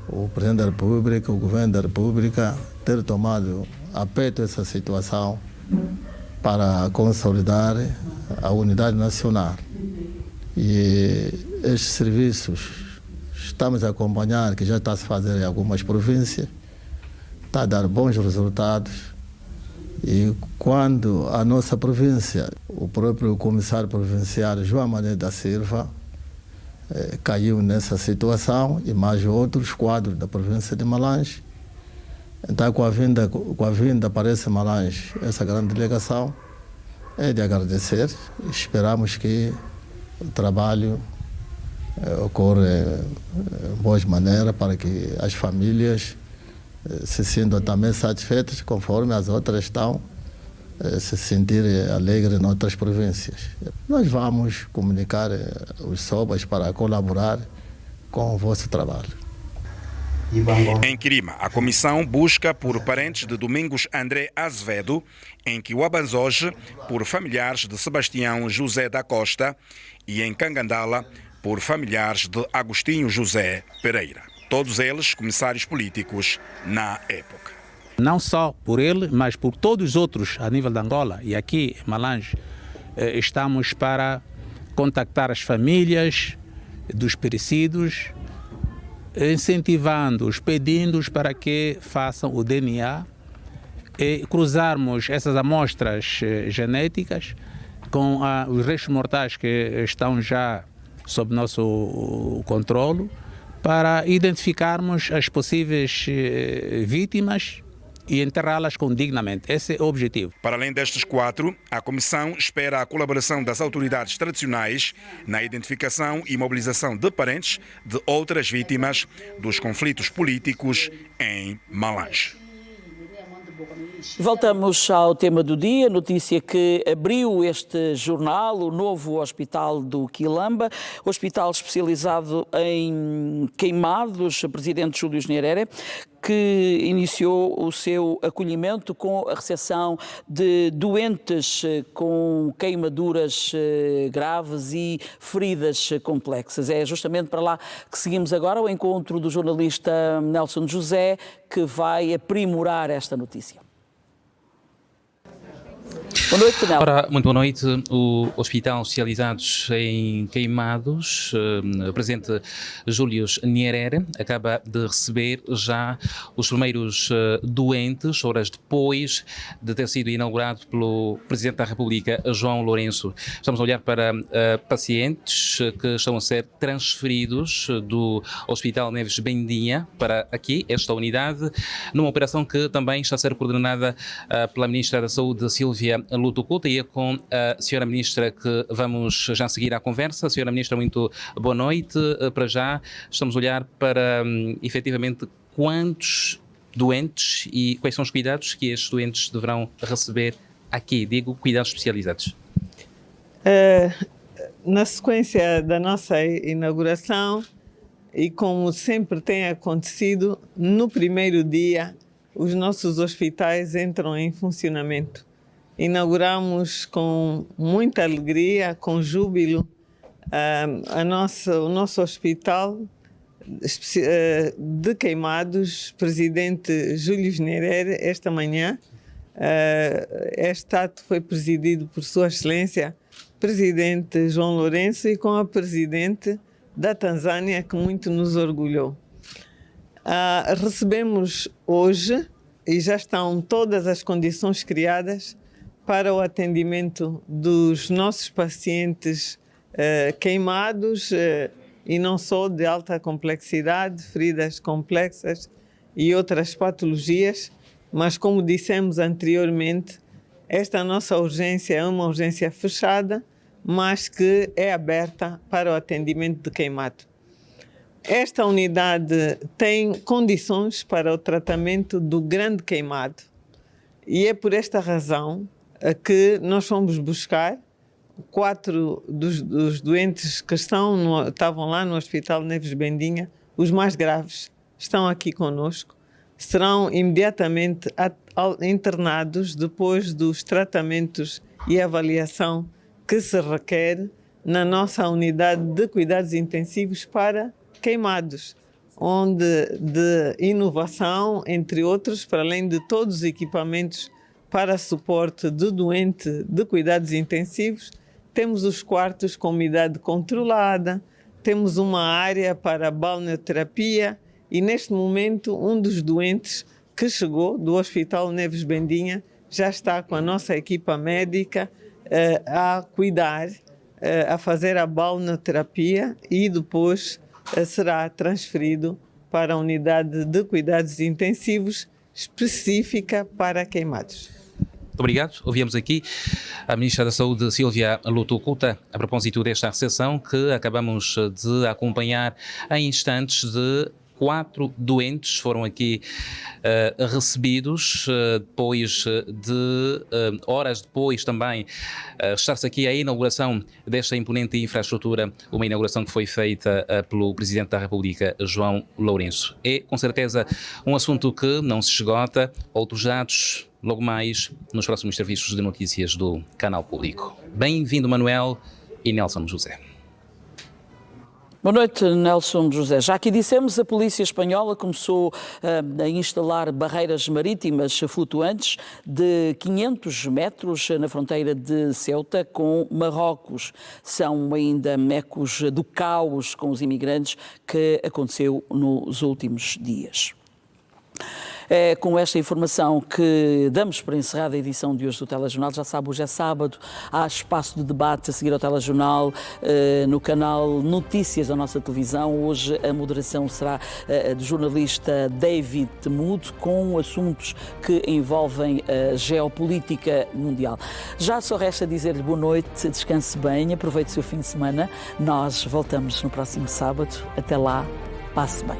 o Presidente da República, o Governo da República, ter tomado a peito essa situação para consolidar a unidade nacional. E estes serviços estamos a acompanhar, que já está a se fazer em algumas províncias, está a dar bons resultados. E quando a nossa província, o próprio comissário provincial João Mané da Silva caiu nessa situação, e mais outros quadros da província de Malange, então com a vinda para esse Malange, essa grande delegação, é de agradecer. Esperamos que o trabalho ocorre de boa maneira para que as famílias se sintam também satisfeitas, conforme as outras estão se sentirem alegres em outras províncias. Nós vamos comunicar os SOBAs para colaborar com o vosso trabalho.
Em Quirima, a comissão busca por parentes de Domingos André Azevedo, em Quiabanzoge por familiares de Sebastião José da Costa e em Cangandala por familiares de Agostinho José Pereira. Todos eles comissários políticos na época.
Não só por ele, mas por todos os outros a nível de Angola. E aqui em Malange estamos para contactar as famílias dos perecidos, incentivando-os, pedindo-os para que façam o DNA e cruzarmos essas amostras genéticas com os restos mortais que estão já sob nosso controlo, para identificarmos as possíveis vítimas e enterrá-las dignamente. Esse é o objetivo.
Para além destes 4, a comissão espera a colaboração das autoridades tradicionais na identificação e mobilização de parentes de outras vítimas dos conflitos políticos em Malange.
Voltamos ao tema do dia, notícia que abriu este jornal, o novo Hospital do Quilamba, hospital especializado em queimados, presidente Júlio Nyerere, que iniciou o seu acolhimento com a recepção de doentes com queimaduras graves e feridas complexas. É justamente para lá que seguimos agora, o encontro do jornalista Nelson José, que vai aprimorar esta notícia. Boa noite, Nelson.
Ora, muito boa noite. O Hospital Especializados em Queimados, o presidente Júlio Nyerere, acaba de receber já os primeiros doentes, horas depois de ter sido inaugurado pelo Presidente da República, João Lourenço. Estamos a olhar para pacientes que estão a ser transferidos do Hospital Neves Bendinha para aqui, esta unidade, numa operação que também está a ser coordenada pela Ministra da Saúde, Sílvia Lutucuta, e é com a Senhora Ministra que vamos já seguir a conversa. Senhora Ministra, muito boa noite. Para já, estamos a olhar para, efetivamente, quantos doentes e quais são os cuidados que estes doentes deverão receber aqui, digo, cuidados especializados.
Na sequência da nossa inauguração, e como sempre tem acontecido, no primeiro dia os nossos hospitais entram em funcionamento. Inauguramos com muita alegria, com júbilo, o nosso hospital de Queimados, presidente Júlio Nyerere, esta manhã. Este ato foi presidido por Sua Excelência, presidente João Lourenço, e com a presidente da Tanzânia, que muito nos orgulhou. Recebemos hoje, e já estão todas as condições criadas para o atendimento dos nossos pacientes queimados, e não só, de alta complexidade, feridas complexas e outras patologias, mas como dissemos anteriormente, esta nossa urgência é uma urgência fechada, mas que é aberta para o atendimento de queimado. Esta unidade tem condições para o tratamento do grande queimado, e é por esta razão que nós fomos buscar 4 dos doentes que estavam lá no Hospital Neves Bendinha, os mais graves, estão aqui conosco. Serão imediatamente internados depois dos tratamentos e avaliação que se requer na nossa unidade de cuidados intensivos para queimados, onde de inovação, entre outros, para além de todos os equipamentos para suporte do doente de cuidados intensivos, temos os quartos com umidade controlada, temos uma área para balneoterapia e, neste momento, um dos doentes que chegou do Hospital Neves Bendinha já está com a nossa equipa médica a cuidar, a fazer a balneoterapia, e depois será transferido para a unidade de cuidados intensivos específica para queimados.
Muito obrigado. Ouvimos aqui a Ministra da Saúde, Sílvia Lutucuta, a propósito desta recepção que acabamos de acompanhar em instantes. De 4 doentes foram aqui recebidos, depois de horas depois também estar-se aqui a inauguração desta imponente infraestrutura, uma inauguração que foi feita pelo Presidente da República, João Lourenço. É com certeza um assunto que não se esgota. Outros dados logo mais nos próximos serviços de notícias do Canal Público. Bem-vindo, Manuel e Nelson José.
Boa noite, Nelson José. Já aqui dissemos, a polícia espanhola começou a instalar barreiras marítimas flutuantes de 500 metros na fronteira de Ceuta com Marrocos. São ainda ecos do caos com os imigrantes que aconteceu nos últimos dias. É com esta informação que damos por encerrada a edição de hoje do Telejornal. Já sabe, hoje é sábado, há espaço de debate a seguir ao Telejornal no canal Notícias da nossa televisão. Hoje a moderação será do jornalista David Temudo, com assuntos que envolvem a geopolítica mundial. Já só resta dizer-lhe boa noite, descanse bem, aproveite o seu fim de semana. Nós voltamos no próximo sábado. Até lá, passe bem.